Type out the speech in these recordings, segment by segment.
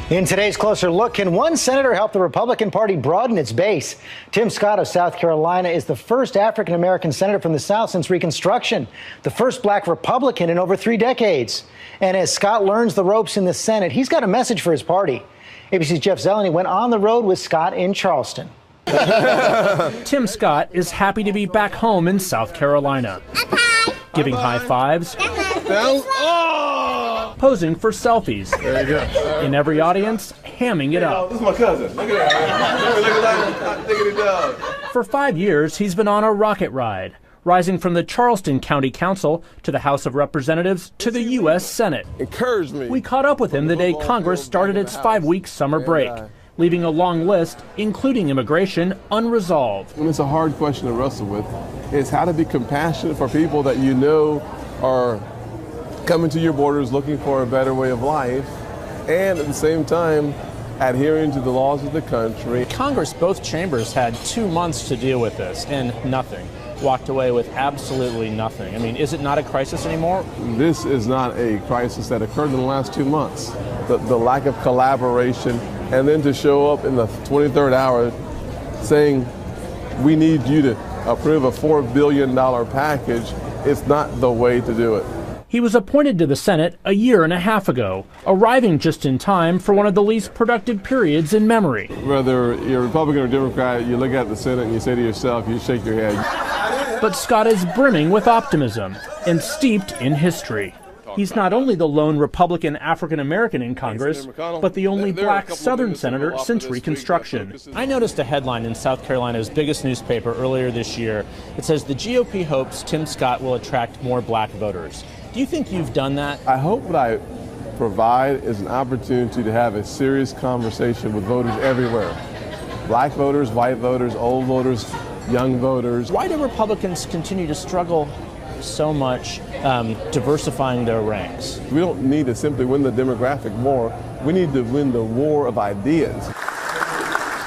In today's Closer Look, can one senator help the Republican Party broaden its base? Tim Scott of South Carolina is the first African-American senator from the South since Reconstruction, the first black Republican in over 3 decades. And as Scott learns the ropes in the Senate, he's got a message for his party. ABC's Jeff Zeleny went on the road with Scott in Charleston. Tim Scott is happy to be back home in South Carolina, giving high fives, posing for selfies. There you go. In every audience, hamming it up. This is my cousin. Look at that. Look at it down. For 5 years, he's been on a rocket ride, rising from the Charleston County Council to the House of Representatives to the U.S. Senate. Encourage me. We caught up with him the day Congress started its 5-week summer break, leaving a long list, including immigration, unresolved. When it's a hard question to wrestle with, it's how to be compassionate for people that you know are coming to your borders looking for a better way of life, and at the same time adhering to the laws of the country. Congress, both chambers, had 2 months to deal with this, and nothing. Walked away with absolutely nothing. I mean, is it not a crisis anymore? This is not a crisis that occurred in the last 2 months. The lack of collaboration, and then to show up in the 23rd hour saying, we need you to approve a $4 billion package, it's not the way to do it. He was appointed to the Senate a year and a half ago, arriving just in time for one of the least productive periods in memory. Whether you're Republican or Democrat, you look at the Senate and you say to yourself, you shake your head. But Scott is brimming with optimism and steeped in history. He's not only the lone Republican African-American in Congress, but the only black Southern senator since Reconstruction. I noticed a headline in South Carolina's biggest newspaper earlier this year. It says the GOP hopes Tim Scott will attract more black voters. Do you think you've done that? I hope what I provide is an opportunity to have a serious conversation with voters everywhere. Black voters, white voters, old voters, young voters. Why do Republicans continue to struggle so much diversifying their ranks? We don't need to simply win the demographic war. We need to win the war of ideas.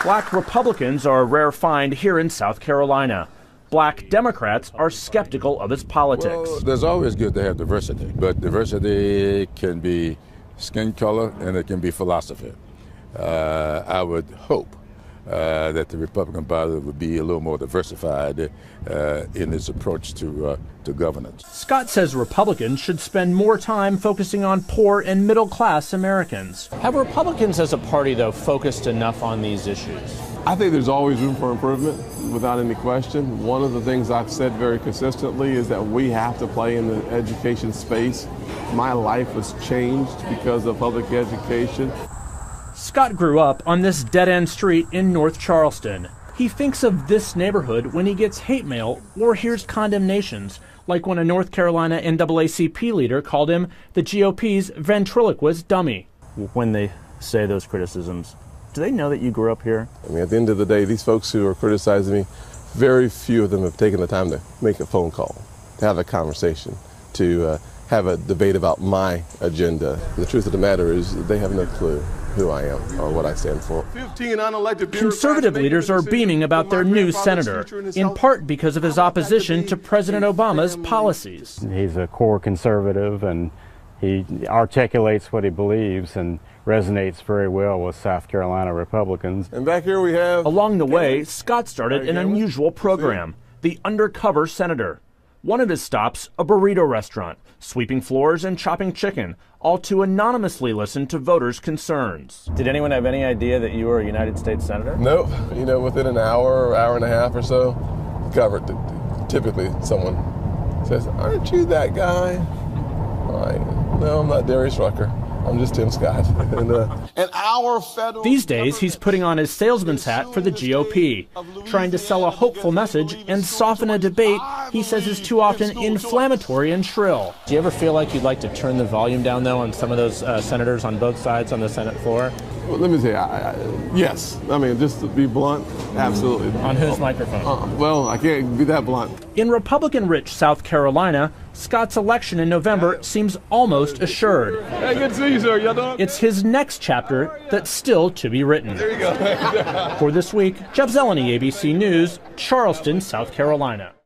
Black Republicans are a rare find here in South Carolina. Black Democrats are skeptical of its politics. Well, there's always good to have diversity, but diversity can be skin color and it can be philosophy. I would hope that the Republican Party would be a little more diversified in its approach to governance. Scott says Republicans should spend more time focusing on poor and middle-class Americans. Have Republicans as a party, though, focused enough on these issues? I think there's always room for improvement, without any question. One of the things I've said very consistently is that we have to play in the education space. My life was changed because of public education. Scott grew up on this dead-end street in North Charleston. He thinks of this neighborhood when he gets hate mail or hears condemnations, like when a North Carolina NAACP leader called him the GOP's ventriloquist dummy. When they say those criticisms, do they know that you grew up here? I mean, at the end of the day, these folks who are criticizing me, very few of them have taken the time to make a phone call, to have a conversation, to have a debate about my agenda. The truth of the matter is they have no clue who I am or what I stand for. Conservative leaders are beaming about their new senator, in part because of his opposition to President Obama's policies. He's a core conservative, and he articulates what he believes and resonates very well with South Carolina Republicans. And back here we have... Along the way, Scott started an unusual program, the Undercover Senator. One of his stops, a burrito restaurant, sweeping floors and chopping chicken, all to anonymously listen to voters' concerns. Did anyone have any idea that you were a United States Senator? Nope. You know, within an hour or hour and a half or so, covered. Typically, someone says, "Aren't you that guy?" No, I'm not Darius Rucker. I'm just Tim Scott. These days, he's putting on his salesman's hat for the GOP, trying to sell a hopeful message and soften a debate he says is too often inflammatory and shrill. Do you ever feel like you'd like to turn the volume down, though, on some of those senators on both sides on the Senate floor? Well, let me say, yes. I mean, just to be blunt, absolutely. On whose microphone? Well, I can't be that blunt. In Republican-rich South Carolina, Scott's election in November seems almost assured. Hey, good to see you, sir. Y'all doing? It's his next chapter that's still to be written. There you go. For This Week, Jeff Zeleny, ABC News, Charleston, South Carolina.